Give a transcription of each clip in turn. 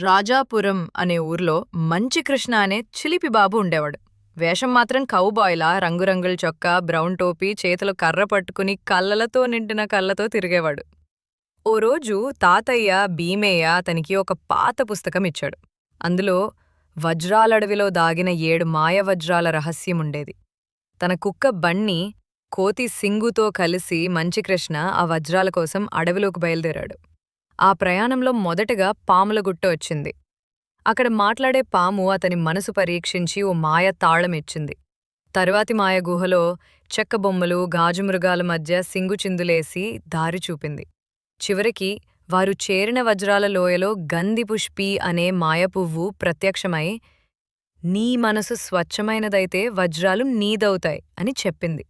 రాజాపురం అనే ఊర్లో మంచి కృష్ణ అనే చిలిపి బాబు ఉండేవాడు. వేషం మాత్రం కౌబాయ్లా రంగురంగుల చొక్కా, బ్రౌన్ టోపీ, చేతిలో కర్ర పట్టుకుని కళ్ళలతో నిండిన కళ్ళతో తిరిగేవాడు. ఓ రోజు తాతయ్య భీమయ్య అతనికి ఒక పాత పుస్తకం ఇచ్చాడు. అందులో వజ్రాలడవిలో దాగిన 7 మాయవజ్రాల రహస్యముండేది. తన కుక్క బన్నీ, కోతి సింగుతో కలిసి మంచికృష్ణ ఆ వజ్రాల కోసం అడవిలోకి బయలుదేరాడు. ఆ ప్రయాణంలో మొదటగా పాములగుట్ట వచ్చింది. అక్కడ మాట్లాడే పాము అతని మనసు పరీక్షించి ఓ మాయ తాళం ఇచ్చింది. తరువాతి మాయ గుహలో చెక్కబొమ్మలు, గాజుమృగాల మధ్య సింగుచిందులేసి దారి చూపింది. చివరికి వారు చేరిన వజ్రాల లోయలో గంధిపుష్పి అనే మాయపువ్వు ప్రత్యక్షమై, నీ మనసు స్వచ్ఛమైనదైతే వజ్రాలు నీదవుతాయి అని చెప్పింది.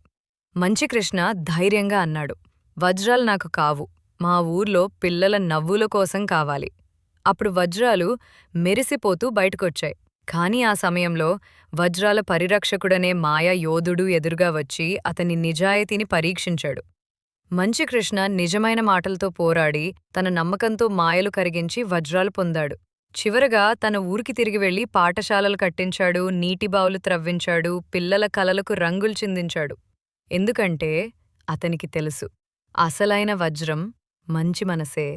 మంచికృష్ణ ధైర్యంగా అన్నాడు, వజ్రాలు నాకు కావు, మా ఊర్లో పిల్లల నవ్వుల కోసం కావాలి. అప్పుడు వజ్రాలు మెరిసిపోతూ బయటకొచ్చాయి. కాని ఆ సమయంలో వజ్రాల పరిరక్షకుడనే మాయ యోధుడు ఎదురుగా వచ్చి అతని నిజాయితీని పరీక్షించాడు. మంచికృష్ణ నిజమైన మాటలతో పోరాడి తన నమ్మకంతో మాయలు కరిగించి వజ్రాలు పొందాడు. చివరగా తన ఊరికి తిరిగి వెళ్లి పాఠశాలలు కట్టించాడు, నీటిబావులు త్రవ్వించాడు, పిల్లల కలలకు రంగులు చిందించాడు. ఎందుకంటే అతనికి తెలుసు, అసలైన వజ్రం మంచి మనసే.